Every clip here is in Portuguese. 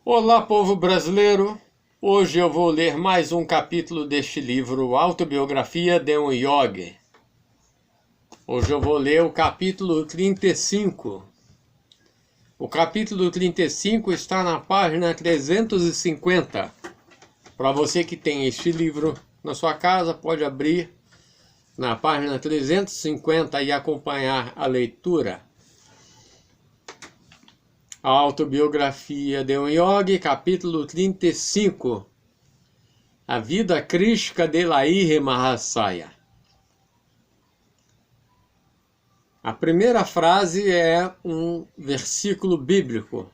Olá, povo brasileiro! Hoje eu vou ler mais um capítulo deste livro, Autobiografia de um Yogi. Hoje eu vou ler o capítulo 35. O capítulo 35 está na página 350. Para você que tem este livro na sua casa, pode abrir na página 350 e acompanhar a leitura. A Autobiografia de um Yogi, capítulo 35. A vida crística de Lahiri Mahasaya. A primeira frase é um versículo bíblico.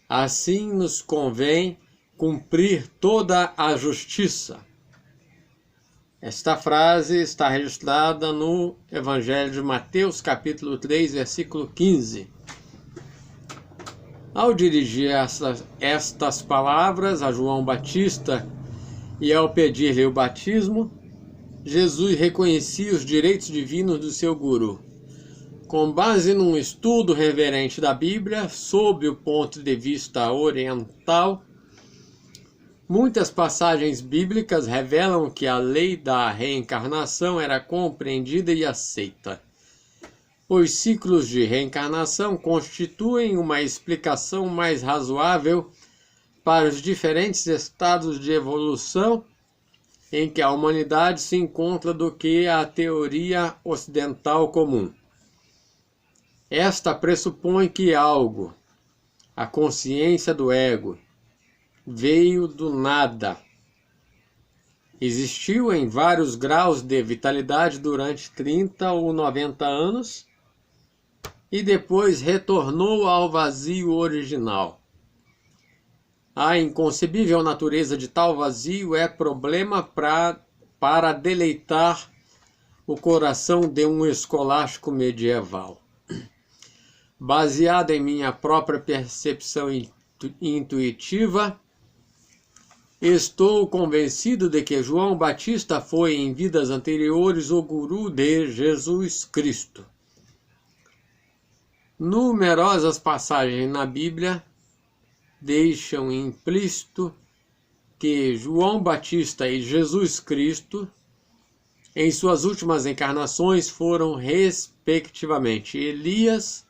Assim nos convém cumprir toda a justiça. Esta frase está registrada no Evangelho de Mateus, capítulo 3, versículo 15. Ao dirigir estas palavras a João Batista e ao pedir-lhe o batismo, Jesus reconhecia os direitos divinos do seu guru. Com base num estudo reverente da Bíblia, sob o ponto de vista oriental, muitas passagens bíblicas revelam que a lei da reencarnação era compreendida e aceita. Os ciclos de reencarnação constituem uma explicação mais razoável para os diferentes estados de evolução em que a humanidade se encontra do que a teoria ocidental comum. Esta pressupõe que algo, a consciência do ego, veio do nada. Existiu em vários graus de vitalidade durante 30 ou 90 anos e depois retornou ao vazio original. A inconcebível natureza de tal vazio é problema para deleitar o coração de um escolástico medieval. Baseado em minha própria percepção intuitiva, estou convencido de que João Batista foi em vidas anteriores o guru de Jesus Cristo. Numerosas passagens na Bíblia deixam implícito que João Batista e Jesus Cristo, em suas últimas encarnações, foram respectivamente Elias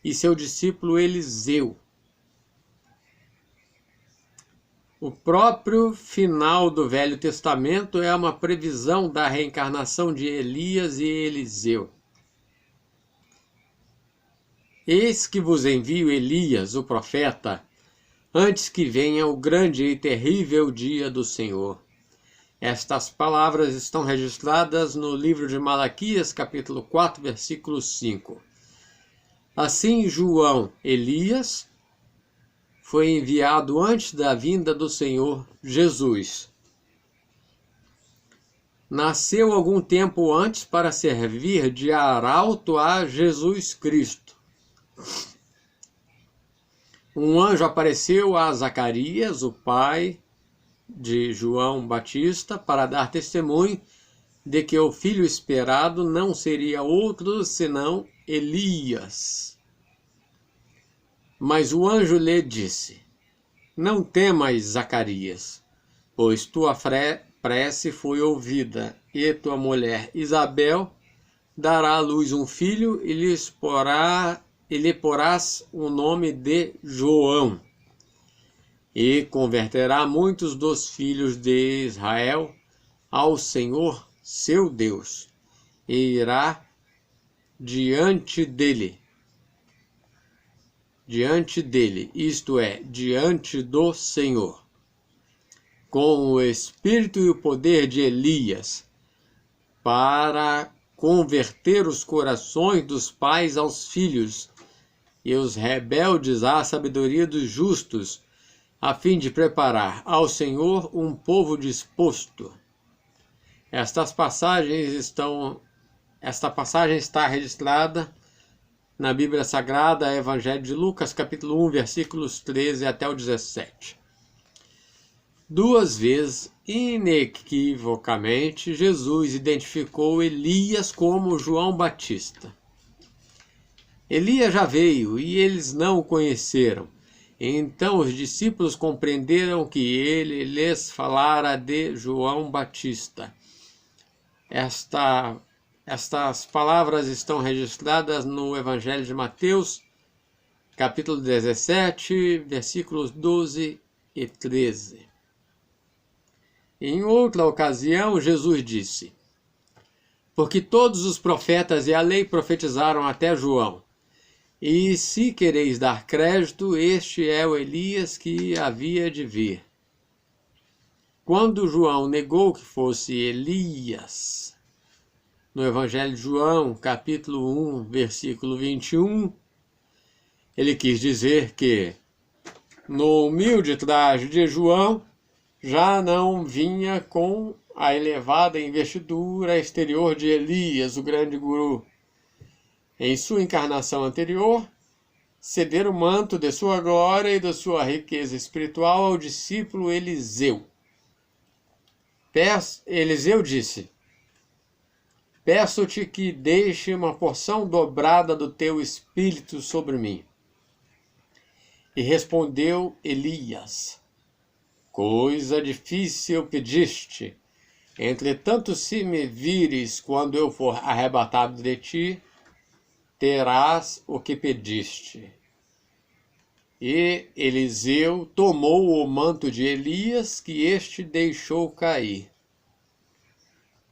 e seu discípulo Eliseu. O próprio final do Velho Testamento é uma previsão da reencarnação de Elias e Eliseu. Eis que vos envio Elias, o profeta, antes que venha o grande e terrível dia do Senhor. Estas palavras estão registradas no livro de Malaquias, capítulo 4, versículo 5. Assim, João, Elias, foi enviado antes da vinda do Senhor Jesus. Nasceu algum tempo antes para servir de arauto a Jesus Cristo. Um anjo apareceu a Zacarias, o pai de João Batista, para dar testemunho de que o filho esperado não seria outro senão Elias. Mas o anjo lhe disse: Não temas, Zacarias, pois tua prece foi ouvida, e tua mulher Isabel dará à luz um filho e lhe porás o nome de João, e converterá muitos dos filhos de Israel ao Senhor seu Deus, e irá diante dele, isto é, diante do Senhor, com o espírito e o poder de Elias, para converter os corações dos pais aos filhos e os rebeldes à sabedoria dos justos, a fim de preparar ao Senhor um povo disposto. Esta passagem está registrada na Bíblia Sagrada, Evangelho de Lucas, capítulo 1, versículos 13 até o 17. Duas vezes, inequivocamente, Jesus identificou Elias como João Batista. Elias já veio e eles não o conheceram. Então os discípulos compreenderam que ele lhes falara de João Batista. Estas palavras estão registradas no Evangelho de Mateus, capítulo 17, versículos 12 e 13. Em outra ocasião, Jesus disse: porque todos os profetas e a lei profetizaram até João. E se quereis dar crédito, este é o Elias que havia de vir. Quando João negou que fosse Elias, no Evangelho de João, capítulo 1, versículo 21, ele quis dizer que no humilde traje de João já não vinha com a elevada investidura exterior de Elias, o grande guru. Em sua encarnação anterior, ceder o manto de sua glória e da sua riqueza espiritual ao discípulo Eliseu. Eliseu disse: peço-te que deixe uma porção dobrada do teu espírito sobre mim. E respondeu Elias: coisa difícil pediste, entretanto se me vires quando eu for arrebatado de ti, terás o que pediste. E Eliseu tomou o manto de Elias, que este deixou cair.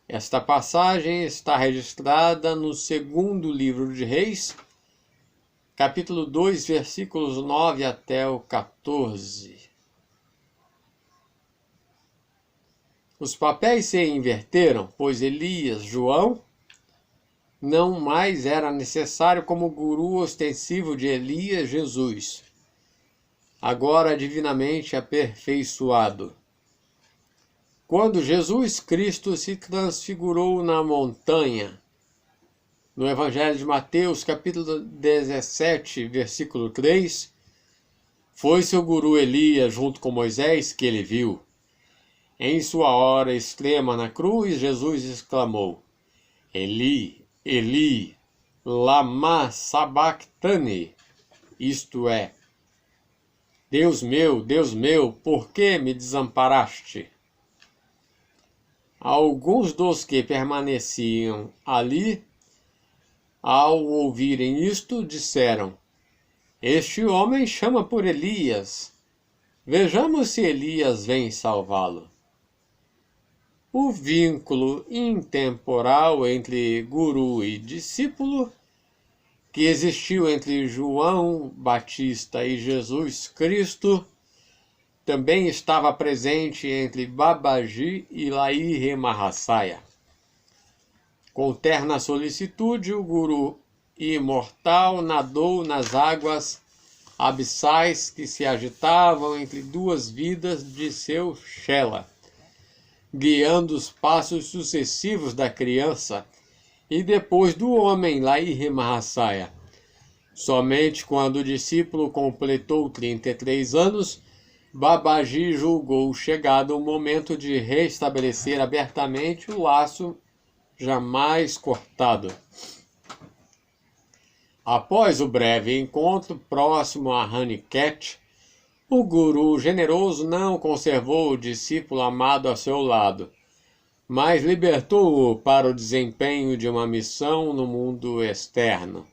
Esta passagem está registrada no segundo livro de Reis, capítulo 2, versículos 9 até o 14. Os papéis se inverteram, pois Elias, João, não mais era necessário como guru ostensivo de Elias, Jesus, agora divinamente aperfeiçoado. Quando Jesus Cristo se transfigurou na montanha, no Evangelho de Mateus, capítulo 17, versículo 3, foi seu guru Elias, junto com Moisés, que ele viu. Em sua hora extrema na cruz, Jesus exclamou: Eli, Eli, lama sabachthani, isto é, Deus meu, por que me desamparaste? Alguns dos que permaneciam ali, ao ouvirem isto, disseram: este homem chama por Elias. Vejamos se Elias vem salvá-lo. O vínculo intemporal entre guru e discípulo, que existiu entre João Batista e Jesus Cristo, também estava presente entre Babaji e Lahiri Mahasaya. Com terna solicitude, o guru imortal nadou nas águas abissais que se agitavam entre duas vidas de seu Shela, guiando os passos sucessivos da criança e depois do homem Lahiri Mahasaya. Somente quando o discípulo completou 33 anos, Babaji julgou chegado o momento de restabelecer abertamente o laço jamais cortado. Após o breve encontro próximo a Raniket, o guru generoso não conservou o discípulo amado a seu lado, mas libertou-o para o desempenho de uma missão no mundo externo.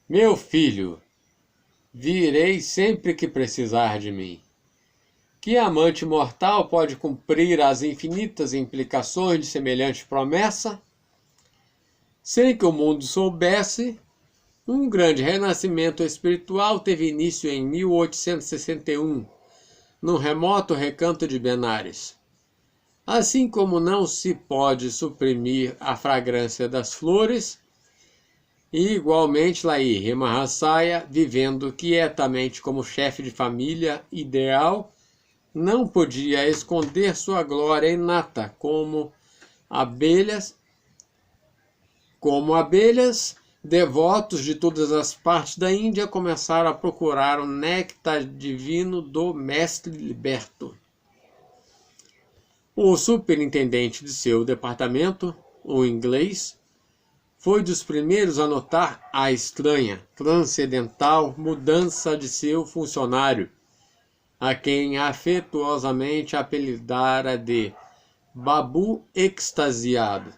Meu filho, virei sempre que precisar de mim. Que amante mortal pode cumprir as infinitas implicações de semelhante promessa? Sem que o mundo soubesse, um grande renascimento espiritual teve início em 1861, no remoto recanto de Benares. Assim como não se pode suprimir a fragrância das flores, e igualmente Lahiri Mahasaya, vivendo quietamente como chefe de família ideal, não podia esconder sua glória inata, como abelhas, devotos de todas as partes da Índia começaram a procurar o néctar divino do mestre liberto. O superintendente de seu departamento, o inglês, foi dos primeiros a notar a estranha, transcendental mudança de seu funcionário, a quem afetuosamente apelidara de Babu extasiado.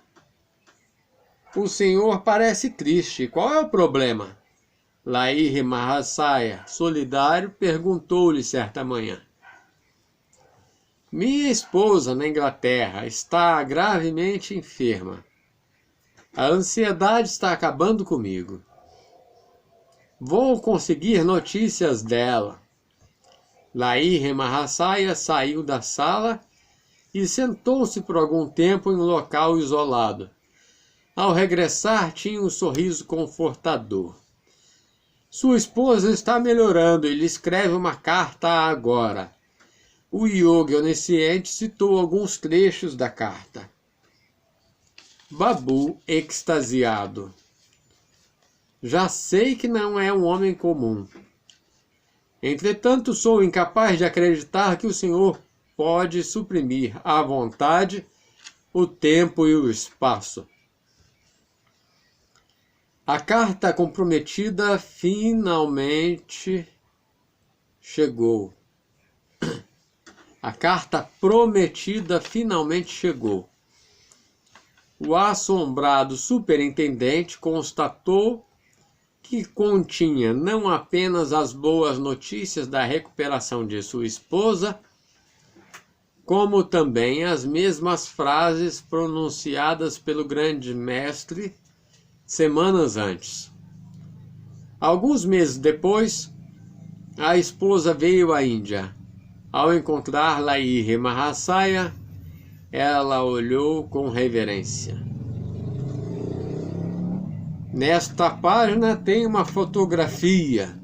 O senhor parece triste. Qual é o problema? Lahiri Mahasaya, solidário, perguntou-lhe certa manhã. Minha esposa na Inglaterra está gravemente enferma. A ansiedade está acabando comigo. Vou conseguir notícias dela. Lahiri Mahasaya saiu da sala e sentou-se por algum tempo em um local isolado. Ao regressar, tinha um sorriso confortador. Sua esposa está melhorando e lhe escreve uma carta agora. O yogi onisciente citou alguns trechos da carta. Babu extasiado. Já sei que não é um homem comum. Entretanto, sou incapaz de acreditar que o Senhor pode suprimir à vontade o tempo e o espaço. A carta comprometida finalmente chegou. A carta prometida finalmente chegou. O assombrado superintendente constatou que continha não apenas as boas notícias da recuperação de sua esposa, como também as mesmas frases pronunciadas pelo grande mestre semanas antes. Alguns meses depois, a esposa veio à Índia. Ao encontrar Lahiri Mahasaya, ela olhou com reverência. Nesta página tem uma fotografia.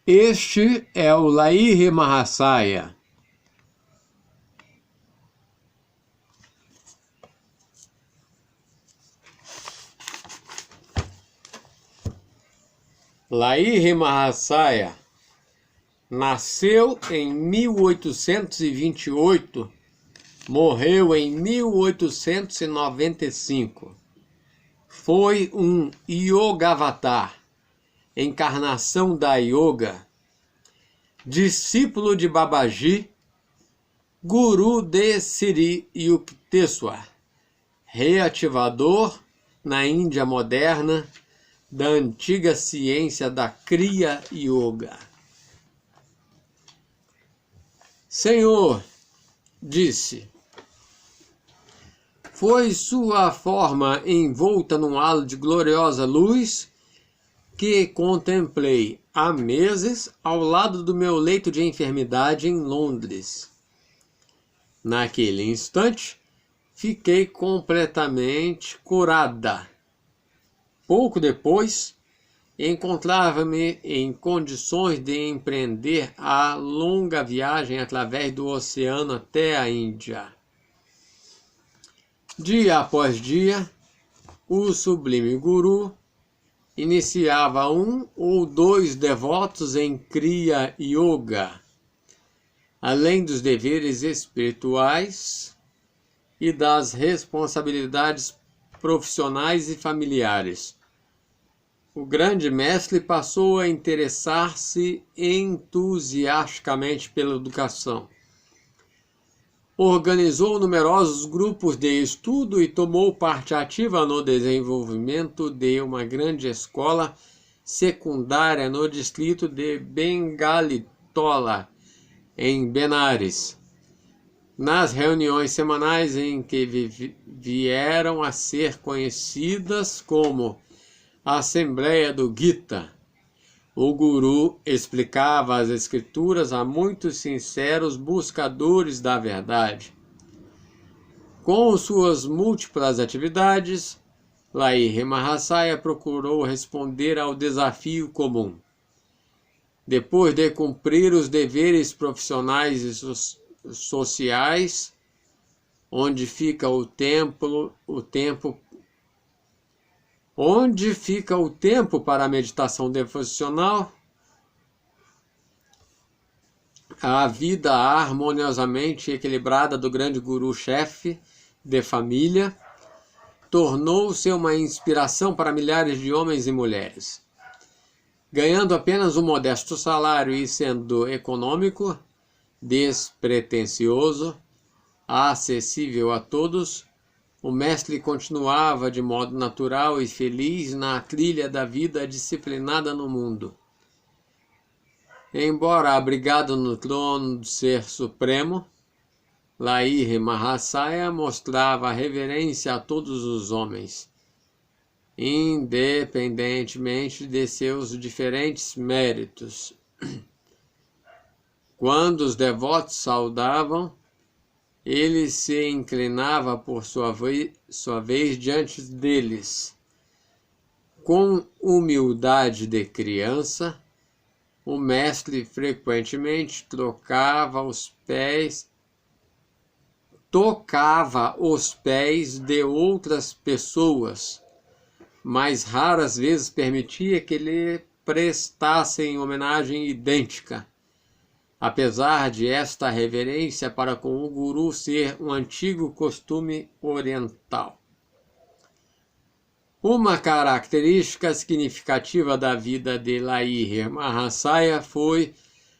Este é o Lahiri Mahasaya. Lahiri Mahasaya nasceu em 1828, morreu em 1895. Foi um Yogavatar, encarnação da Yoga, discípulo de Babaji, guru de Sri Yukteswar, reativador na Índia moderna da antiga ciência da Kriya Yoga. Senhor, disse, foi sua forma envolta num halo de gloriosa luz que contemplei há meses ao lado do meu leito de enfermidade em Londres. Naquele instante, fiquei completamente curada. Pouco depois, encontrava-me em condições de empreender a longa viagem através do oceano até a Índia. Dia após dia, o sublime guru iniciava um ou dois devotos em Kriya Yoga, além dos deveres espirituais e das responsabilidades profissionais e familiares. O grande mestre passou a interessar-se entusiasticamente pela educação. Organizou numerosos grupos de estudo e tomou parte ativa no desenvolvimento de uma grande escola secundária no distrito de Bengalitola, em Benares. Nas reuniões semanais em que vieram a ser conhecidas como a Assembleia do Gita, o guru explicava as escrituras a muitos sinceros buscadores da verdade. Com suas múltiplas atividades, Lahiri Mahasaya procurou responder ao desafio comum. Depois de cumprir os deveres profissionais e sociais, onde fica o tempo Onde fica o tempo para a meditação devocional? A vida harmoniosamente equilibrada do grande guru-chefe de família tornou-se uma inspiração para milhares de homens e mulheres. Ganhando apenas um modesto salário e sendo econômico, despretensioso, acessível a todos, o mestre continuava de modo natural e feliz na trilha da vida disciplinada no mundo. Embora abrigado no trono do Ser Supremo, Lahiri Mahasaya mostrava reverência a todos os homens, independentemente de seus diferentes méritos. Quando os devotos saudavam, ele se inclinava por sua vez diante deles. Com humildade de criança, o mestre frequentemente tocava os pés de outras pessoas, mas raras vezes permitia que lhe prestassem homenagem idêntica, apesar de esta reverência para com o guru ser um antigo costume oriental. Uma característica significativa da vida de Lahiri Mahasaya foi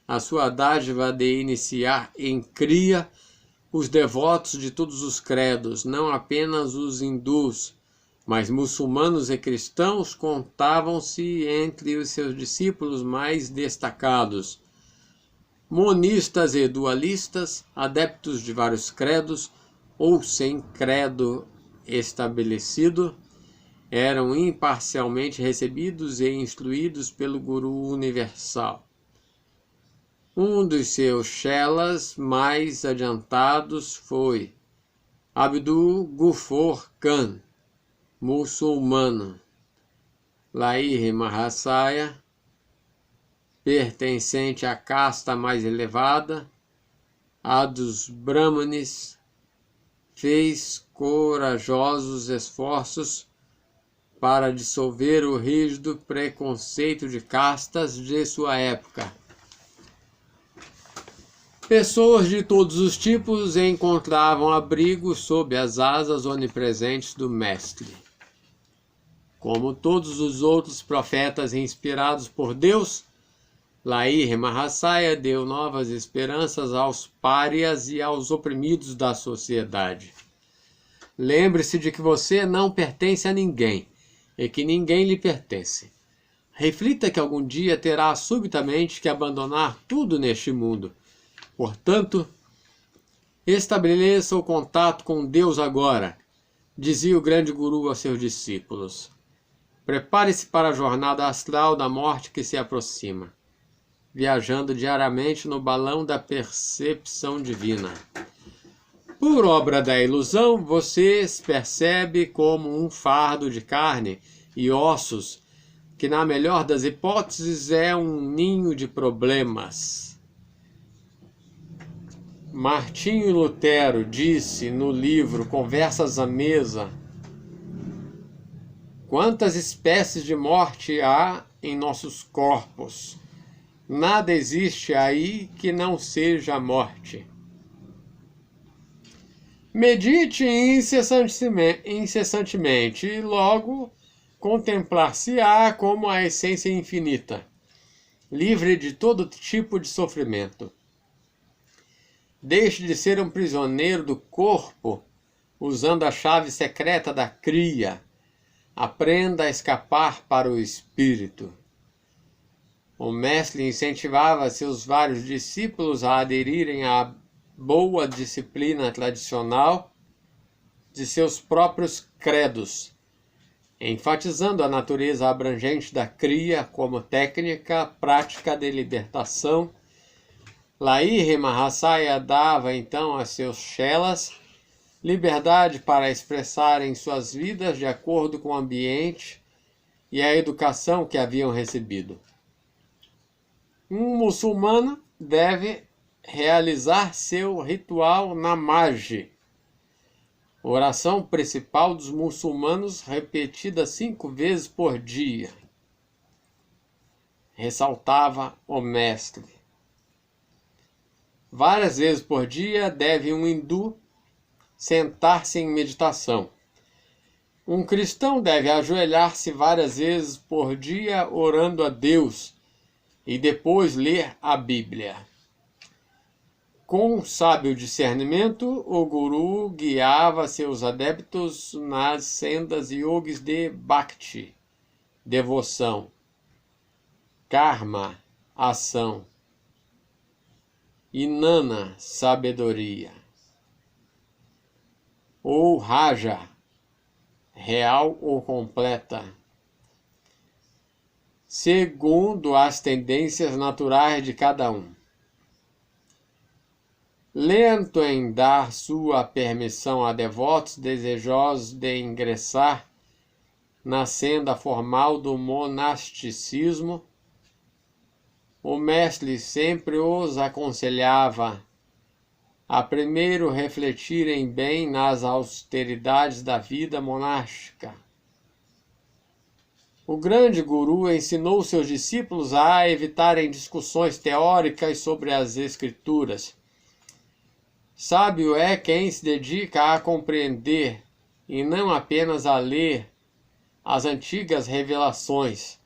a sua dádiva de iniciar em cria os devotos de todos os credos, não apenas os hindus, mas muçulmanos e cristãos contavam-se entre os seus discípulos mais destacados. Monistas e dualistas, adeptos de vários credos ou sem credo estabelecido, eram imparcialmente recebidos e instruídos pelo Guru Universal. Um dos seus chelas mais adiantados foi Abdul Ghaffar Khan, muçulmano. Lahiri Mahasaya, pertencente à casta mais elevada, a dos Brahmanes, fez corajosos esforços para dissolver o rígido preconceito de castas de sua época. Pessoas de todos os tipos encontravam abrigo sob as asas onipresentes do Mestre. Como todos os outros profetas inspirados por Deus, Lahiri Mahasaya deu novas esperanças aos párias e aos oprimidos da sociedade. Lembre-se de que você não pertence a ninguém e que ninguém lhe pertence. Reflita que algum dia terá subitamente que abandonar tudo neste mundo. Portanto, estabeleça o contato com Deus agora, dizia o grande guru aos seus discípulos. Prepare-se para a jornada astral da morte que se aproxima, viajando diariamente no balão da percepção divina. Por obra da ilusão, você se percebe como um fardo de carne e ossos, que na melhor das hipóteses é um ninho de problemas. Martinho Lutero disse no livro Conversas à Mesa: quantas espécies de morte há em nossos corpos? Nada existe aí que não seja a morte. Medite incessantemente e logo contemplar-se-á como a essência infinita, livre de todo tipo de sofrimento. Deixe de ser um prisioneiro do corpo, usando a chave secreta da cria. Aprenda a escapar para o espírito. O mestre incentivava seus vários discípulos a aderirem à boa disciplina tradicional de seus próprios credos, enfatizando a natureza abrangente da cria como técnica prática de libertação. Lahiri Mahasaya dava então a seus chelas liberdade para expressarem suas vidas de acordo com o ambiente e a educação que haviam recebido. Um muçulmano deve realizar seu ritual namaz, oração principal dos muçulmanos, repetida 5 vezes por dia, ressaltava o mestre. Várias vezes por dia deve um hindu sentar-se em meditação. Um cristão deve ajoelhar-se várias vezes por dia orando a Deus e depois ler a Bíblia. Com sábio discernimento, o guru guiava seus adeptos nas sendas yogis de Bhakti, devoção, karma, ação, e Nana, sabedoria, ou Raja, real ou completa, segundo as tendências naturais de cada um. Lento em dar sua permissão a devotos desejosos de ingressar na senda formal do monasticismo, o mestre sempre os aconselhava a primeiro refletirem bem nas austeridades da vida monástica. O grande guru ensinou seus discípulos a evitarem discussões teóricas sobre as escrituras. Sábio é quem se dedica a compreender e não apenas a ler as antigas revelações.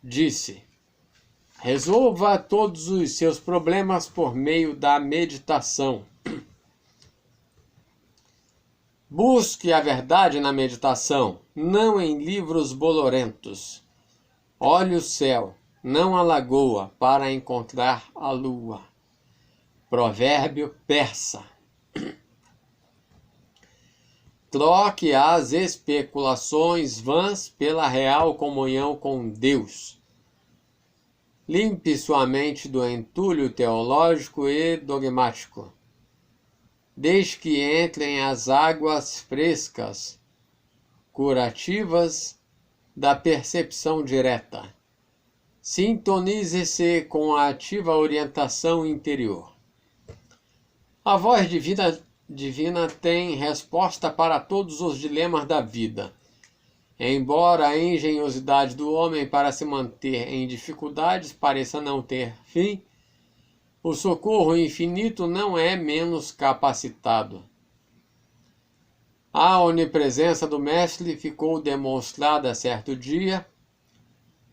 Disse: resolva todos os seus problemas por meio da meditação. Busque a verdade na meditação, não em livros bolorentos. Olhe o céu, não a lagoa, para encontrar a lua. Provérbio persa. Troque as especulações vãs pela real comunhão com Deus. Limpe sua mente do entulho teológico e dogmático. Deixe que entrem as águas frescas, curativas da percepção direta. Sintonize-se com a ativa orientação interior. A voz divina tem resposta para todos os dilemas da vida. Embora a engenhosidade do homem para se manter em dificuldades pareça não ter fim, o socorro infinito não é menos capacitado. A onipresença do Mestre ficou demonstrada certo dia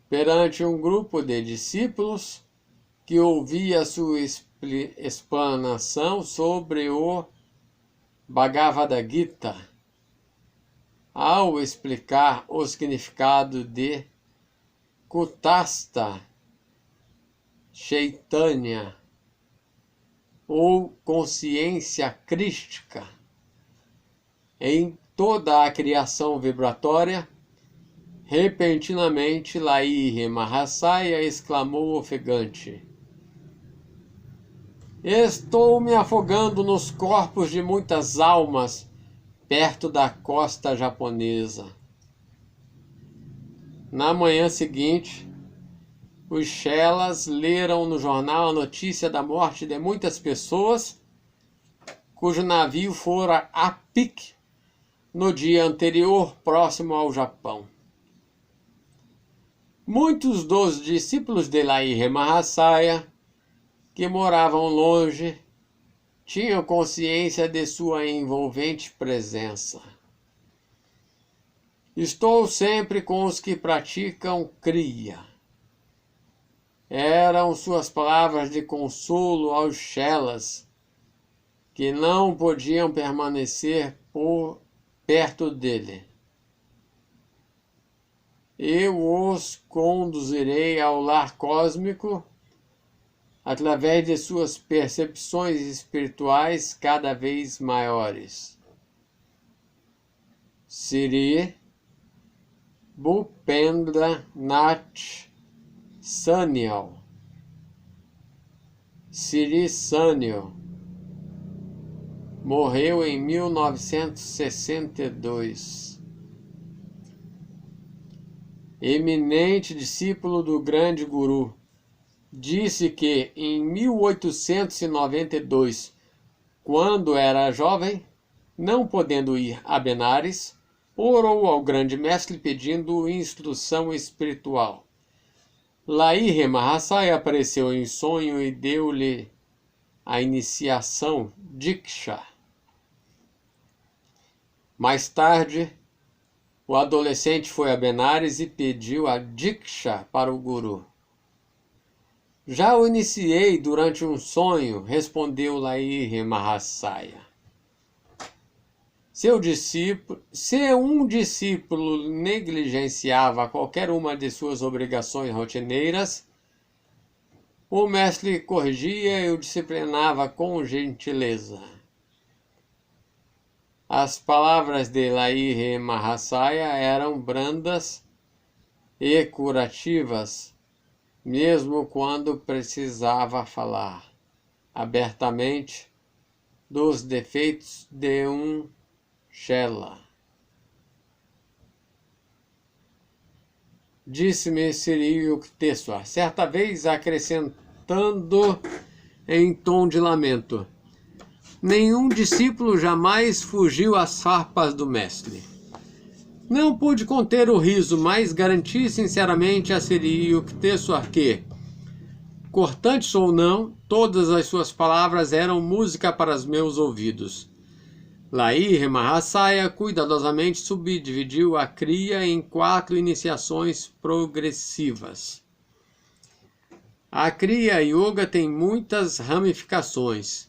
perante um grupo de discípulos que ouvia sua explanação sobre o Bhagavad Gita. Ao explicar o significado de Kutastha Chaitanya, ou consciência crística, em toda a criação vibratória, repentinamente Lahiri Mahasaya exclamou ofegante: estou me afogando nos corpos de muitas almas perto da costa japonesa. Na manhã seguinte, os chelas leram no jornal a notícia da morte de muitas pessoas cujo navio fora a pique no dia anterior próximo ao Japão. Muitos dos discípulos de Lahiri Mahasaya, que moravam longe, tinham consciência de sua envolvente presença. Estou sempre com os que praticam Kriya. Eram suas palavras de consolo aos chelas, que não podiam permanecer por perto dele. Eu os conduzirei ao lar cósmico através de suas percepções espirituais cada vez maiores. Sri Bhupendra Nath Sanyal, Sri Sanyal, morreu em 1962. Eminente discípulo do grande guru, disse que em 1892, quando era jovem, Não podendo ir a Benares, orou ao grande mestre pedindo instrução espiritual. Lahiri Mahasaya apareceu em sonho e deu-lhe a iniciação Diksha. Mais tarde, o adolescente foi a Benares e pediu a Diksha para o Guru. Já o iniciei durante um sonho, respondeu Lahiri Mahasaya. Se um discípulo negligenciava qualquer uma de suas obrigações rotineiras, o mestre corrigia e o disciplinava com gentileza. As palavras de Lahiri Mahasaya eram brandas e curativas, mesmo quando precisava falar abertamente dos defeitos de um Shela. Disse-me Sri Yukteswar, certa vez acrescentando em tom de lamento: nenhum discípulo jamais fugiu às farpas do mestre. Não pude conter o riso, mas garanti sinceramente a Sri Yukteswar que, cortantes ou não, todas as suas palavras eram música para os meus ouvidos. Lahiri Mahasaya cuidadosamente subdividiu a Kriya em 4 iniciações progressivas. A Kriya Yoga tem muitas ramificações.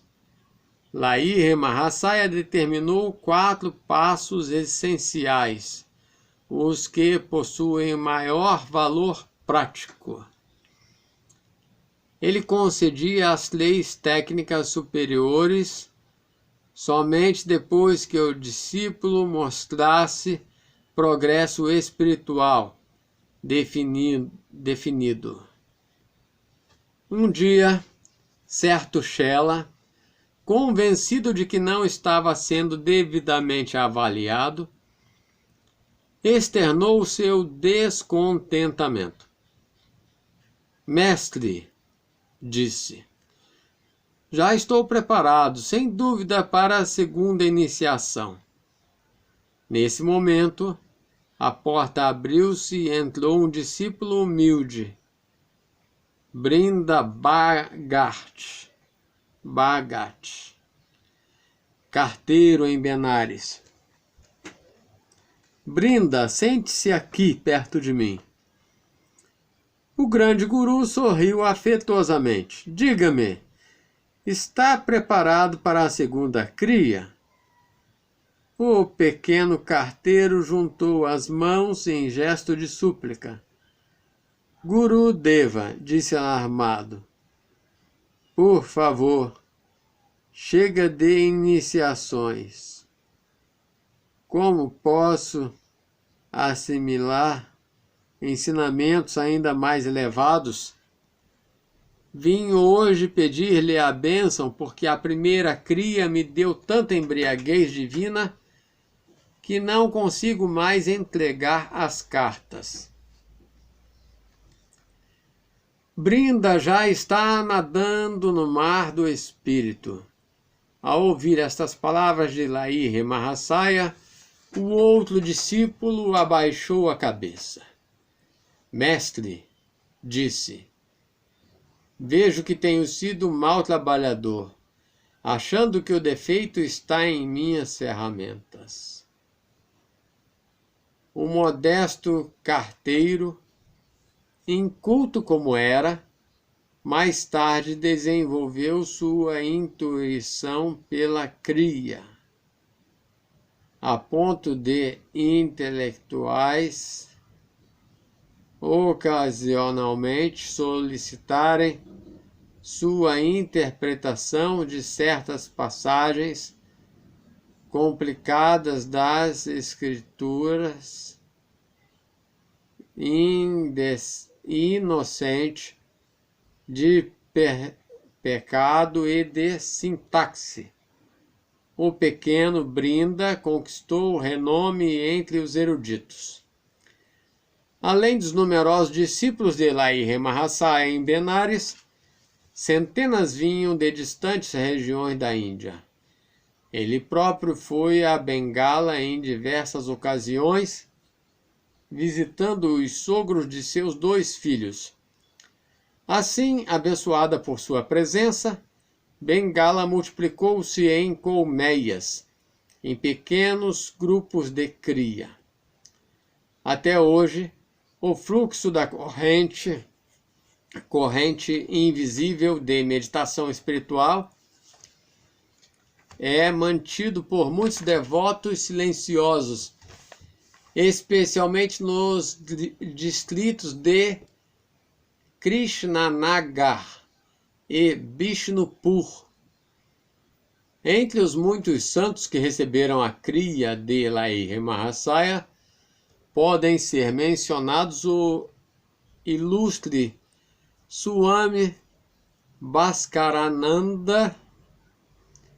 Lahiri Mahasaya determinou 4 passos essenciais, os que possuem maior valor prático. Ele concedia as leis técnicas superiores somente depois que o discípulo mostrasse progresso espiritual definido. Um dia, certo Shela, convencido de que não estava sendo devidamente avaliado, externou seu descontentamento. Mestre, disse, já estou preparado, sem dúvida, para a segunda iniciação. Nesse momento, a porta abriu-se e entrou um discípulo humilde, Brinda Bhagat, carteiro em Benares. Brinda, sente-se aqui perto de mim. O grande guru sorriu afetuosamente. Diga-me, está preparado para a segunda Kriya? O pequeno carteiro juntou as mãos em gesto de súplica. Guru Deva, disse alarmado, por favor, chega de iniciações. Como posso assimilar ensinamentos ainda mais elevados? Vim hoje pedir-lhe a bênção, porque a primeira Kriya me deu tanta embriaguez divina que não consigo mais entregar as cartas. Brinda já está nadando no mar do espírito. Ao ouvir estas palavras de Lahiri Mahasaya, o outro discípulo abaixou a cabeça. Mestre, disse, vejo que tenho sido mau trabalhador, achando que o defeito está em minhas ferramentas. O modesto carteiro, inculto como era, mais tarde desenvolveu sua intuição pela Kriya, a ponto de intelectuais ocasionalmente solicitarem sua interpretação de certas passagens complicadas das escrituras inocente de pecado e de sintaxe. O pequeno Brinda conquistou renome entre os eruditos. Além dos numerosos discípulos de Lahiri Mahasaya em Benares, centenas vinham de distantes regiões da Índia. Ele próprio foi a Bengala em diversas ocasiões, visitando os sogros de seus 2 filhos. Assim, abençoada por sua presença, Bengala multiplicou-se em colmeias, em pequenos grupos de cria. Até hoje, o fluxo da corrente invisível de meditação espiritual é mantido por muitos devotos silenciosos, especialmente nos distritos de Krishnanagar e Bishnupur. Entre os muitos santos que receberam a cria de Lahiri Mahasaya, podem ser mencionados o ilustre Swami Bhaskarananda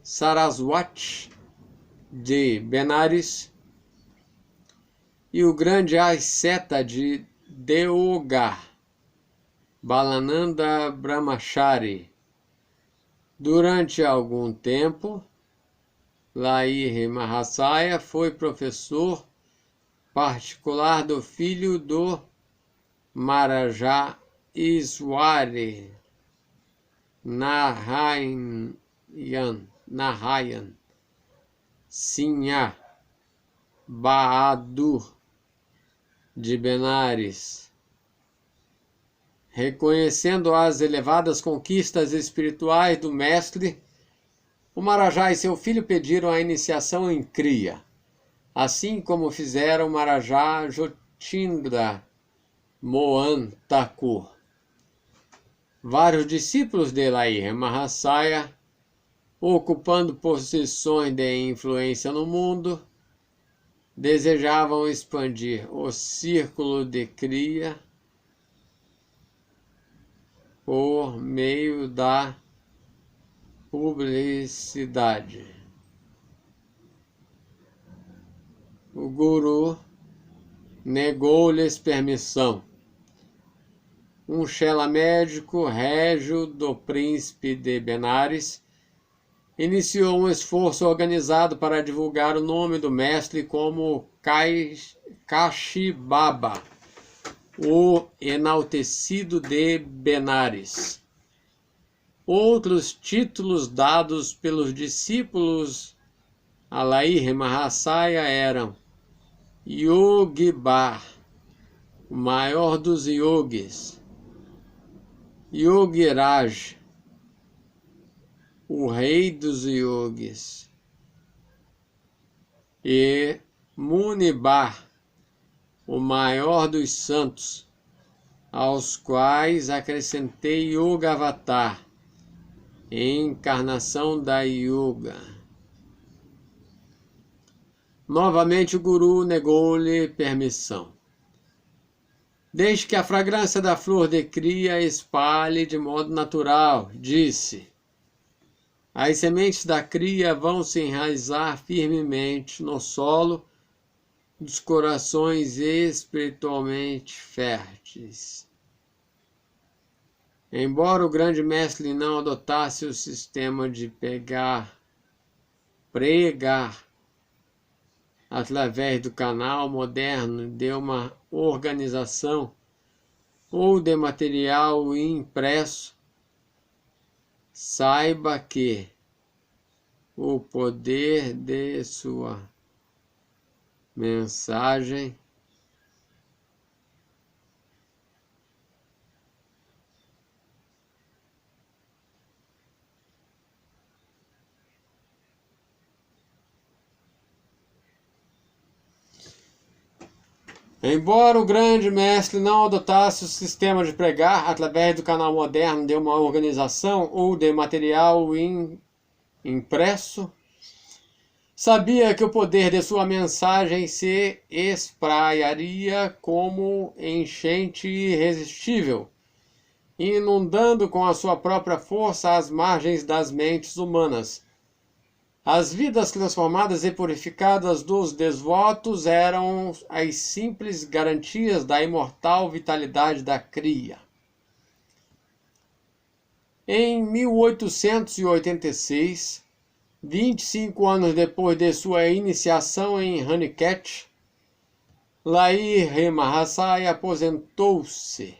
Saraswati de Benares e o grande asceta de Deogar, Balananda Brahmachari. Durante algum tempo, Lahiri Mahasaya foi professor particular do filho do Maharaja Iswari Narayan Singha Bahadur de Benares. Reconhecendo as elevadas conquistas espirituais do mestre, o Maharaja e seu filho pediram a iniciação em cria, assim como fizeram o Maharaja Jotindra Mohan Thakur. Vários discípulos de Lahiri Mahasaya, ocupando posições de influência no mundo, desejavam expandir o círculo de cria por meio da publicidade. O Guru negou-lhes permissão. Um chela médico régio do príncipe de Benares iniciou um esforço organizado para divulgar o nome do mestre como Kashi Baba, o enaltecido de Benares. Outros títulos dados pelos discípulos a Lahiri Mahasaya eram Yogi Bar, o maior dos yogis, Yogi Raj, o rei dos yogis, e Munibar, o maior dos santos, aos quais acrescentei Yoga Avatar, encarnação da Yoga. Novamente o Guru negou-lhe permissão. Desde que a fragrância da flor de cria espalhe de modo natural, disse. As sementes da cria vão se enraizar firmemente no solo dos corações espiritualmente férteis. Embora o grande mestre não adotasse o sistema de pregar através do canal moderno de uma organização ou de material impresso, saiba que o poder de sua mensagem Embora o grande mestre não adotasse o sistema de pregar através do canal moderno de uma organização ou de material impresso, sabia que o poder de sua mensagem se espraiaria como enchente irresistível, inundando com a sua própria força as margens das mentes humanas. As vidas transformadas e purificadas dos devotos eram as simples garantias da imortal vitalidade da cria. Em 1886, 25 anos depois de sua iniciação em Raniket, Lahiri Mahasaya aposentou-se.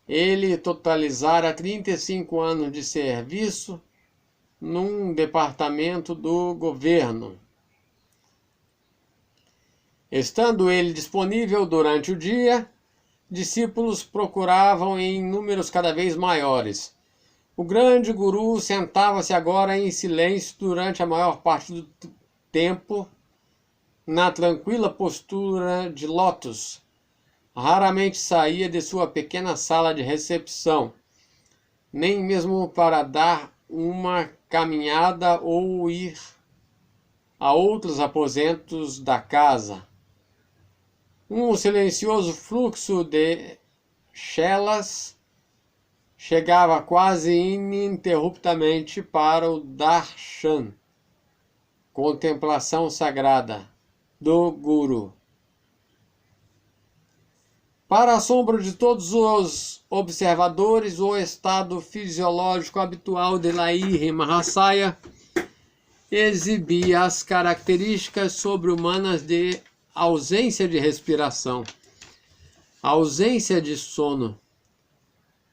Ele totalizara 35 anos de serviço num departamento do governo. Estando ele disponível durante o dia, discípulos procuravam em números cada vez maiores. O grande guru sentava-se agora em silêncio durante a maior parte do tempo, na tranquila postura de lótus. Raramente saía de sua pequena sala de recepção, nem mesmo para dar uma caminhada ou ir a outros aposentos da casa. Um silencioso fluxo de chelas chegava quase ininterruptamente para o darshan, contemplação sagrada, do Guru. Para assombro de todos os observadores, o estado fisiológico habitual de Lahiri Mahasaya exibia as características sobre-humanas de ausência de respiração, ausência de sono,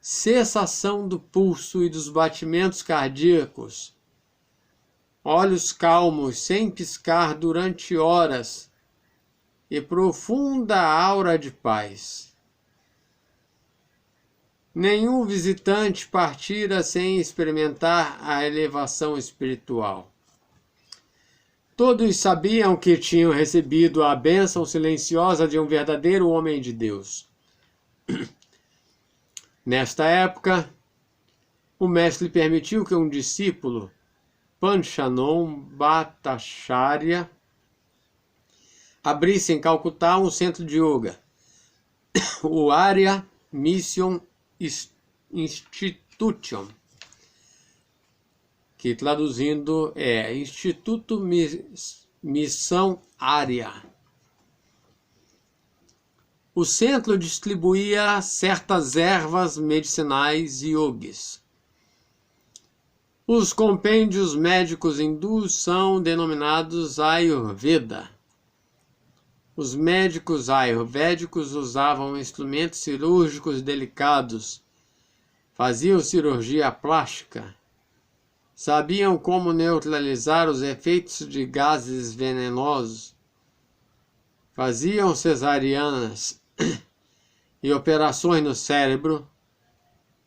cessação do pulso e dos batimentos cardíacos, olhos calmos sem piscar durante horas e profunda aura de paz. Nenhum visitante partira sem experimentar a elevação espiritual. Todos sabiam que tinham recebido a bênção silenciosa de um verdadeiro homem de Deus. Nesta época, o mestre permitiu que um discípulo, Panchanon Bhattacharya, abrisse em Calcutá um centro de yoga, o Arya Mission Institution, que traduzindo é Instituto Missão Arya. O centro distribuía certas ervas medicinais e yogis. Os compêndios médicos hindus são denominados Ayurveda. Os médicos ayurvédicos usavam instrumentos cirúrgicos delicados, faziam cirurgia plástica, sabiam como neutralizar os efeitos de gases venenosos, faziam cesarianas e operações no cérebro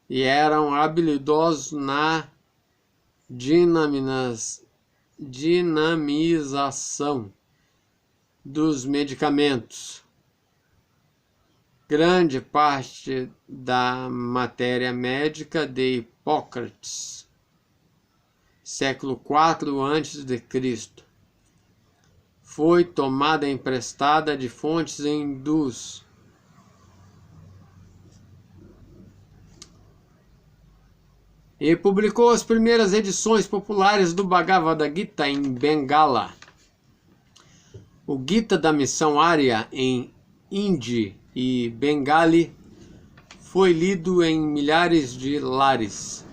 e eram habilidosos na dinamização dos medicamentos. Grande parte da matéria médica de Hipócrates, século IV a.C., foi tomada emprestada de fontes hindus. E publicou as primeiras edições populares do Bhagavad Gita em Bengala. O Gita da Missão Arya em Hindi e Bengali foi lido em milhares de lares.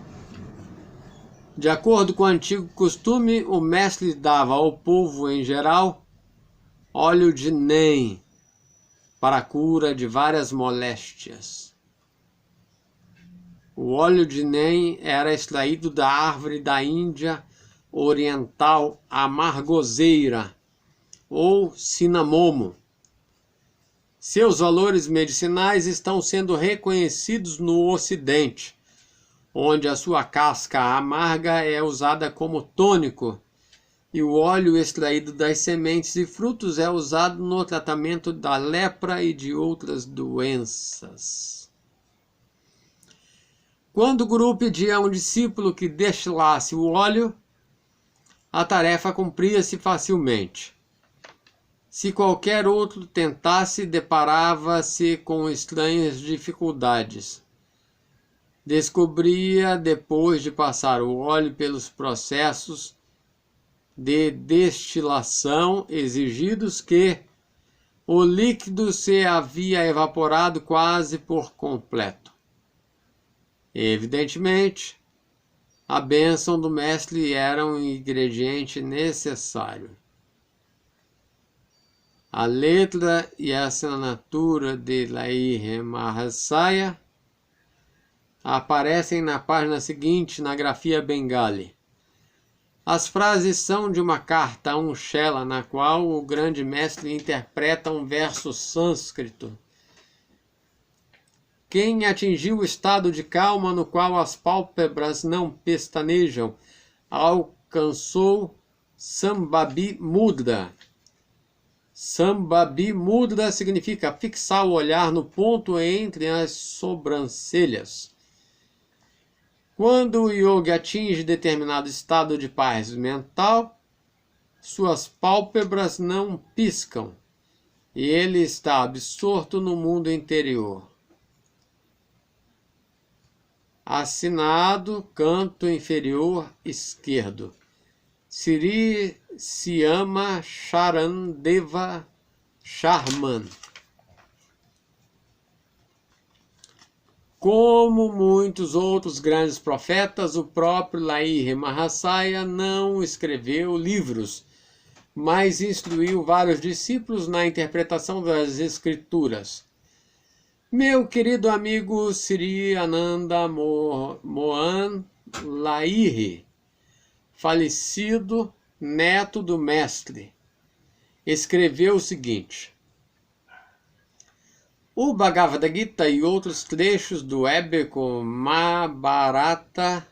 De acordo com o antigo costume, o mestre dava ao povo em geral óleo de NEM para a cura de várias moléstias. O óleo de NEM era extraído da árvore da Índia Oriental amargoseira, ou cinamomo. Seus valores medicinais estão sendo reconhecidos no Ocidente, onde a sua casca amarga é usada como tônico e o óleo extraído das sementes e frutos é usado no tratamento da lepra e de outras doenças. Quando o guru pedia a um discípulo que destilasse o óleo, a tarefa cumpria-se facilmente. Se qualquer outro tentasse, deparava-se com estranhas dificuldades. Descobria, depois de passar o óleo pelos processos de destilação exigidos, que o líquido se havia evaporado quase por completo. Evidentemente, A bênção do mestre era um ingrediente necessário. A letra e a assinatura de Lahiri Mahasaya aparecem na página seguinte na grafia Bengali. As frases são de uma carta a um Chela, na qual o grande mestre interpreta um verso sânscrito. Quem atingiu o estado de calma no qual as pálpebras não pestanejam, alcançou Sambhavi Mudra. Sambhavi Mudra significa fixar o olhar no ponto entre as sobrancelhas. Quando o yogi atinge determinado estado de paz mental, suas pálpebras não piscam e ele está absorto no mundo interior. Assinado, canto inferior esquerdo. Sri Syama Charandeva Sharman. Como muitos outros grandes profetas, o próprio Lahiri Mahasaya não escreveu livros, mas instruiu vários discípulos na interpretação das escrituras. Meu querido amigo Sri Ananda Mohan Lahiri, falecido neto do mestre, escreveu o seguinte: o Bhagavad Gita e outros trechos do épico Mahabharata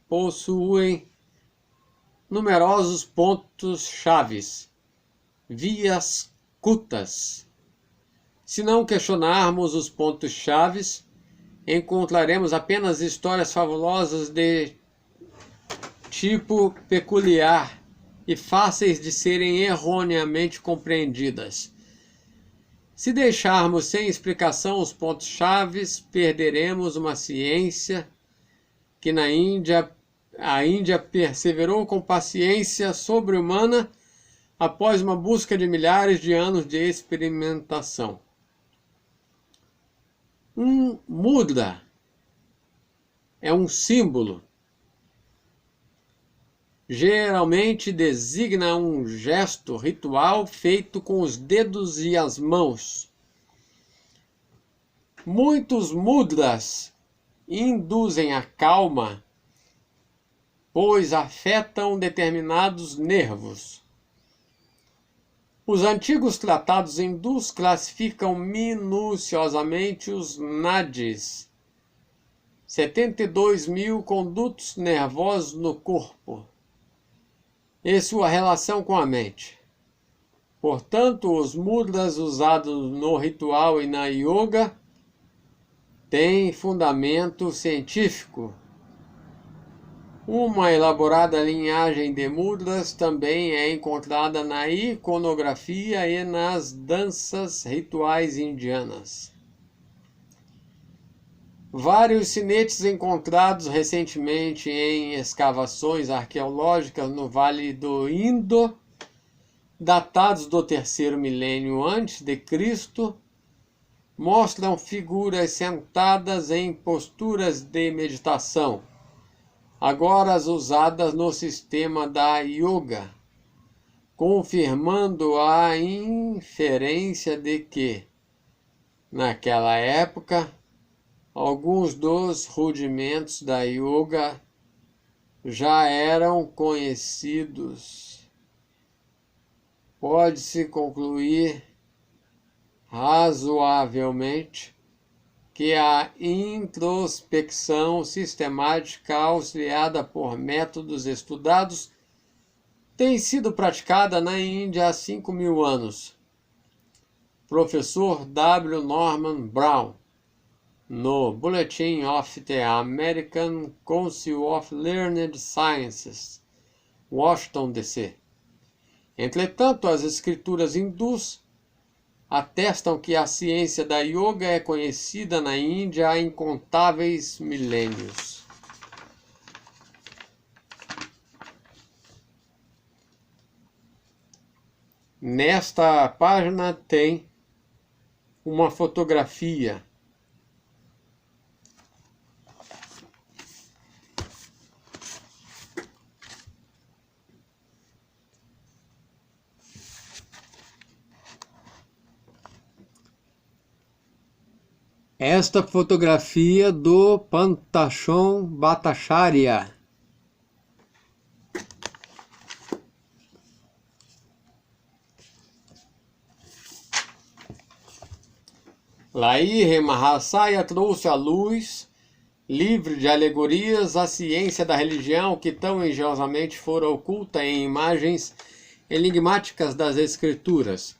possuem numerosos pontos-chaves, vias kutas. Se não questionarmos os pontos-chaves, encontraremos apenas histórias fabulosas de tipo peculiar e fáceis de serem erroneamente compreendidas. Se deixarmos sem explicação os pontos-chaves, perderemos uma ciência que a Índia perseverou com paciência sobre-humana após uma busca de milhares de anos de experimentação. Um mudra é um símbolo. Geralmente designa um gesto ritual feito com os dedos e as mãos. Muitos mudras induzem a calma, pois afetam determinados nervos. Os antigos tratados hindus classificam minuciosamente os nadis, 72 mil condutos nervosos no corpo, e sua relação com a mente. Portanto, os mudras usados no ritual e na yoga têm fundamento científico. Uma elaborada linhagem de mudras também é encontrada na iconografia e nas danças rituais indianas. Vários sinetes encontrados recentemente em escavações arqueológicas no Vale do Indo, datados do 3º milênio a.C., mostram figuras sentadas em posturas de meditação, agora usadas no sistema da yoga, confirmando a inferência de que, naquela época, alguns dos rudimentos da yoga já eram conhecidos. Pode-se concluir razoavelmente que a introspecção sistemática auxiliada por métodos estudados tem sido praticada na Índia há 5.000 anos. Professor W. Norman Brown, no Bulletin of the American Council of Learned Sciences, Washington, D.C. Entretanto, as escrituras hindus atestam que a ciência da yoga é conhecida na Índia há incontáveis milênios. Nesta página tem uma fotografia Esta fotografia do Pantachon Bhattacharya. Lahiri Mahasaya trouxe à luz, livre de alegorias, a ciência da religião que tão engenhosamente fora oculta em imagens enigmáticas das escrituras.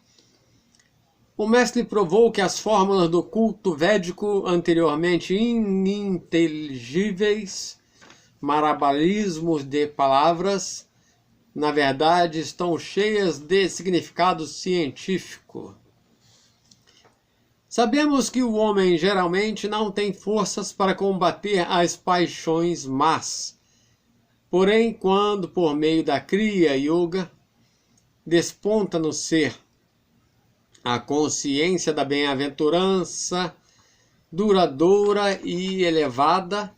O mestre provou que as fórmulas do culto védico, anteriormente ininteligíveis, marabarismos de palavras, na verdade estão cheias de significado científico. Sabemos que o homem geralmente não tem forças para combater as paixões más. Porém, quando por meio da Kriya Yoga desponta no ser a consciência da bem-aventurança duradoura e elevada,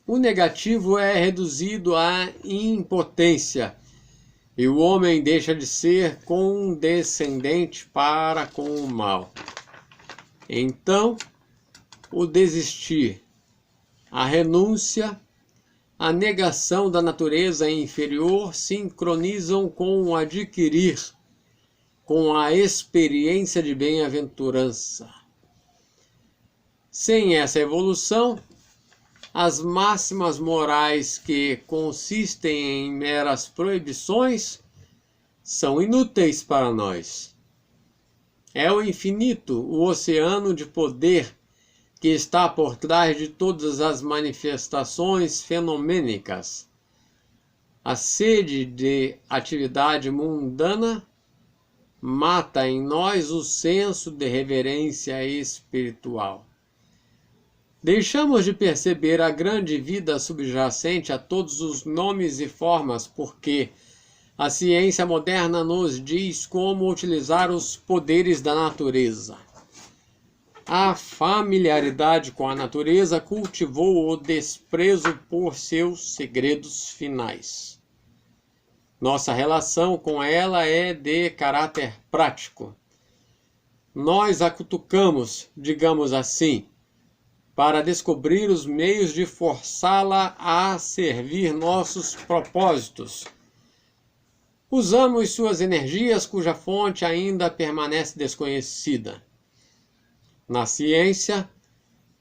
o negativo é reduzido à impotência e o homem deixa de ser condescendente para com o mal. Então, o desistir, a renúncia, a negação da natureza inferior sincronizam com o adquirir, com a experiência de bem-aventurança. Sem essa evolução, as máximas morais que consistem em meras proibições são inúteis para nós. É o infinito, o oceano de poder que está por trás de todas as manifestações fenomênicas. A sede de atividade mundana mata em nós o senso de reverência espiritual. Deixamos de perceber a grande vida subjacente a todos os nomes e formas porque a ciência moderna nos diz como utilizar os poderes da natureza. A familiaridade com a natureza cultivou o desprezo por seus segredos finais. Nossa relação com ela é de caráter prático. Nós a cutucamos, digamos assim, para descobrir os meios de forçá-la a servir nossos propósitos. Usamos suas energias cuja fonte ainda permanece desconhecida. Na ciência,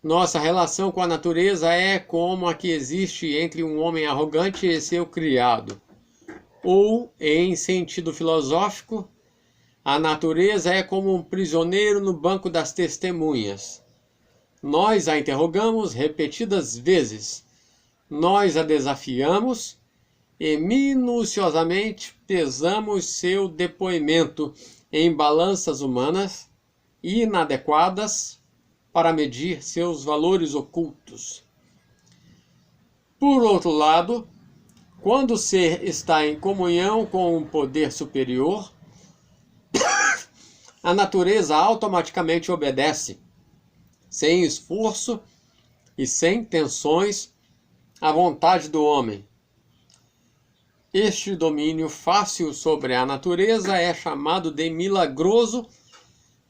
nossa relação com a natureza é como a que existe entre um homem arrogante e seu criado. Ou, em sentido filosófico, a natureza é como um prisioneiro no banco das testemunhas. Nós a interrogamos repetidas vezes. Nós a desafiamos e minuciosamente pesamos seu depoimento em balanças humanas inadequadas para medir seus valores ocultos. Por outro lado, quando o ser está em comunhão com um poder superior, a natureza automaticamente obedece, sem esforço e sem tensões, à vontade do homem. Este domínio fácil sobre a natureza é chamado de milagroso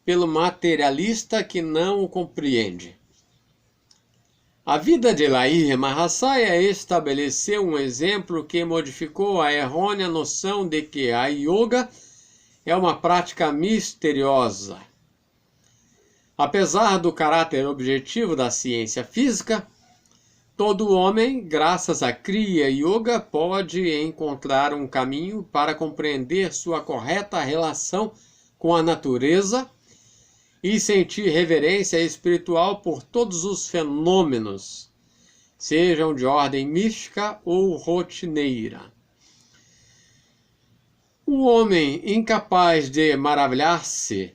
pelo materialista que não o compreende. A vida de Lahiri Mahasaya estabeleceu um exemplo que modificou a errônea noção de que a yoga é uma prática misteriosa. Apesar do caráter objetivo da ciência física, todo homem, graças à Kriya Yoga, pode encontrar um caminho para compreender sua correta relação com a natureza e sentir reverência espiritual por todos os fenômenos, sejam de ordem mística ou rotineira. O homem incapaz de maravilhar-se,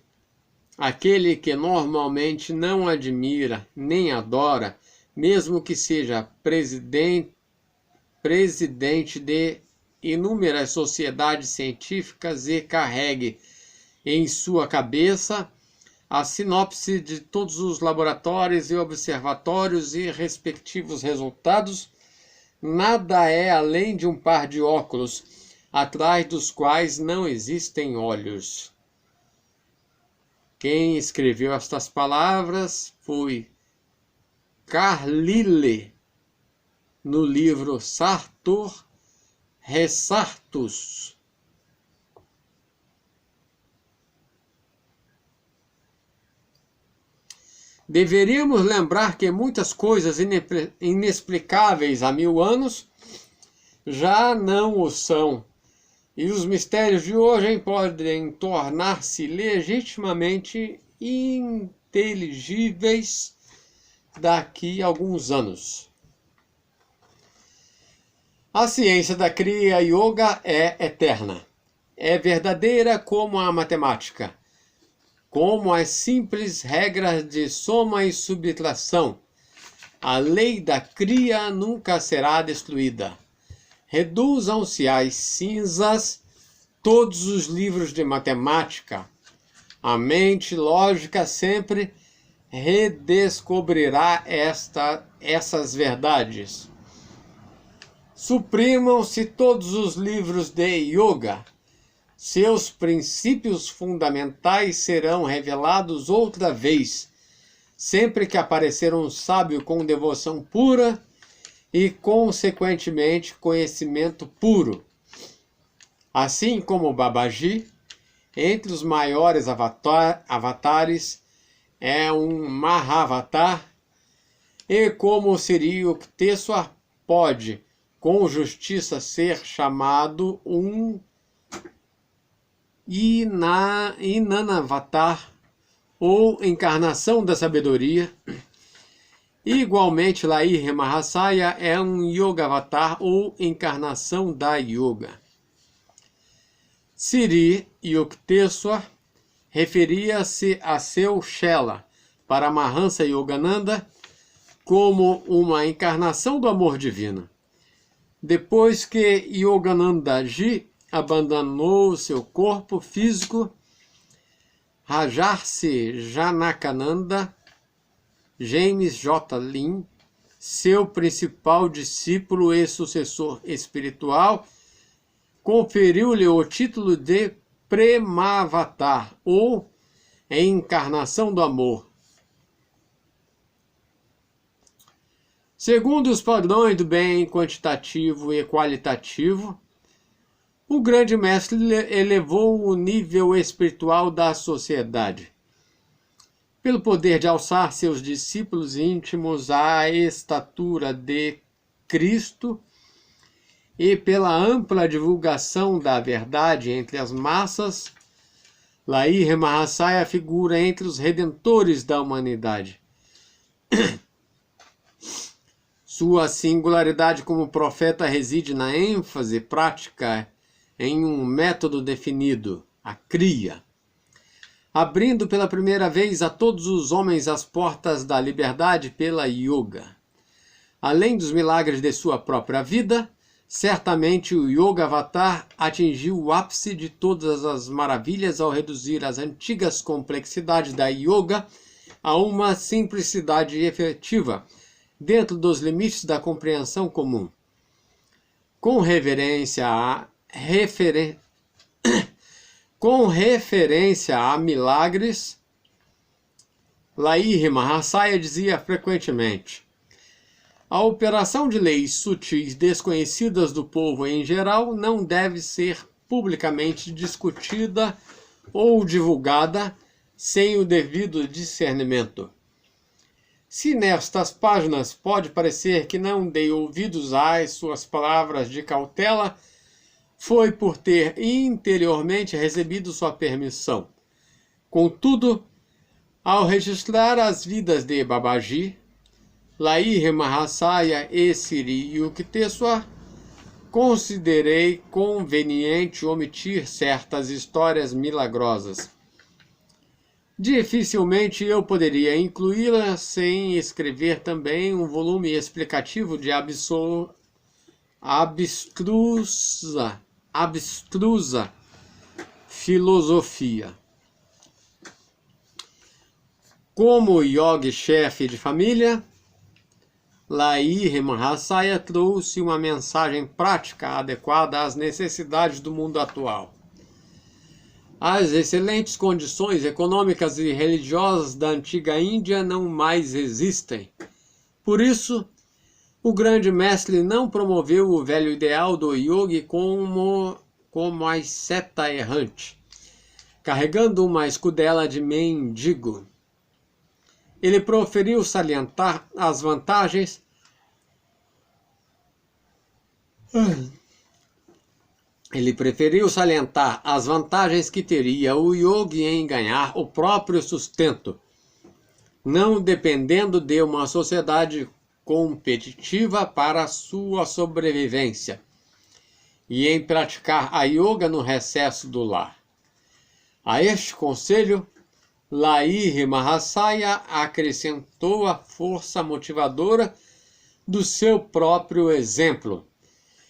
aquele que normalmente não admira nem adora, mesmo que seja presidente de inúmeras sociedades científicas e carregue em sua cabeça a sinopse de todos os laboratórios e observatórios e respectivos resultados, nada é além de um par de óculos, atrás dos quais não existem olhos. Quem escreveu estas palavras foi Carlyle, no livro Sartor Resartus. Deveríamos lembrar que muitas coisas inexplicáveis há 1000 anos já não o são, e os mistérios de hoje podem tornar-se legitimamente inteligíveis daqui a alguns anos. A ciência da Kriya Yoga é eterna, é verdadeira como a matemática, como as simples regras de soma e subtração. A lei da Kriya nunca será destruída. Reduzam-se às cinzas todos os livros de matemática. A mente lógica sempre redescobrirá essas verdades. Suprimam-se todos os livros de yoga. Seus princípios fundamentais serão revelados outra vez, sempre que aparecer um sábio com devoção pura e, consequentemente, conhecimento puro. Assim como Babaji, entre os maiores avatares, é um Mahavatar, e como Sri Yukteswar pode, com justiça, ser chamado um Inanavatar, ou encarnação da sabedoria. Igualmente, Lahiri Mahasaya é um Yogavatar, ou encarnação da Yoga. Sri Yukteswar referia-se a seu Shela, Paramahansa Yogananda, como uma encarnação do amor divino. Depois que Yogananda Ji abandonou seu corpo físico, Rajarsi Janakananda, James J. Lin, seu principal discípulo e sucessor espiritual, conferiu-lhe o título de Premavatar, ou encarnação do amor. Segundo os padrões do bem quantitativo e qualitativo, o grande mestre elevou o nível espiritual da sociedade, pelo poder de alçar seus discípulos íntimos à estatura de Cristo e pela ampla divulgação da verdade entre as massas. Lahiri Mahasaya figura entre os redentores da humanidade. Sua singularidade como profeta reside na ênfase prática em um método definido, a Kriya, abrindo pela primeira vez a todos os homens as portas da liberdade pela Yoga. Além dos milagres de sua própria vida, certamente o Yoga Avatar atingiu o ápice de todas as maravilhas ao reduzir as antigas complexidades da Yoga a uma simplicidade efetiva, dentro dos limites da compreensão comum. Com referência a milagres, Lahiri Mahasaya dizia frequentemente: a operação de leis sutis desconhecidas do povo em geral não deve ser publicamente discutida ou divulgada sem o devido discernimento. Se nestas páginas pode parecer que não dei ouvidos às suas palavras de cautela, foi por ter interiormente recebido sua permissão. Contudo, ao registrar as vidas de Babaji, Lahiri Mahasaya e Sri Yukteswar, considerei conveniente omitir certas histórias milagrosas. Dificilmente eu poderia incluí-las sem escrever também um volume explicativo de abstrusa filosofia. Como yogi-chefe de família, Lahiri Mahasaya trouxe uma mensagem prática adequada às necessidades do mundo atual. As excelentes condições econômicas e religiosas da antiga Índia não mais existem. Por isso, o grande mestre não promoveu o velho ideal do yogi como a asceta errante, carregando uma escudela de mendigo. Ele preferiu salientar as vantagens que teria o yogi em ganhar o próprio sustento, não dependendo de uma sociedade competitiva para sua sobrevivência, e em praticar a yoga no recesso do lar. A este conselho, Lahiri Mahasaya acrescentou a força motivadora do seu próprio exemplo.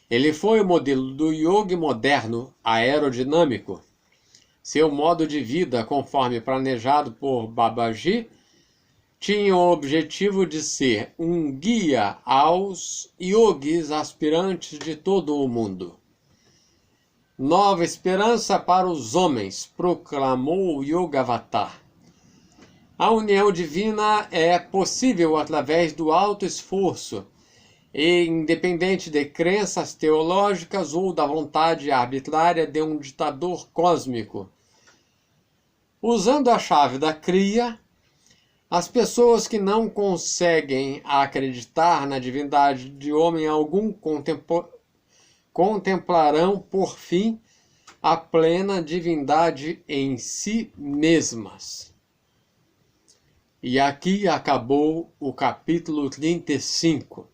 Ele foi o modelo do yogi moderno, aerodinâmico. Seu modo de vida, conforme planejado por Babaji, tinha o objetivo de ser um guia aos yogis aspirantes de todo o mundo. Nova esperança para os homens, proclamou o Yogavatar. A união divina é possível através do alto esforço, e independente de crenças teológicas ou da vontade arbitrária de um ditador cósmico. Usando a chave da Kriya, as pessoas que não conseguem acreditar na divindade de homem algum contemplarão, por fim, a plena divindade em si mesmas. E aqui acabou o capítulo 35.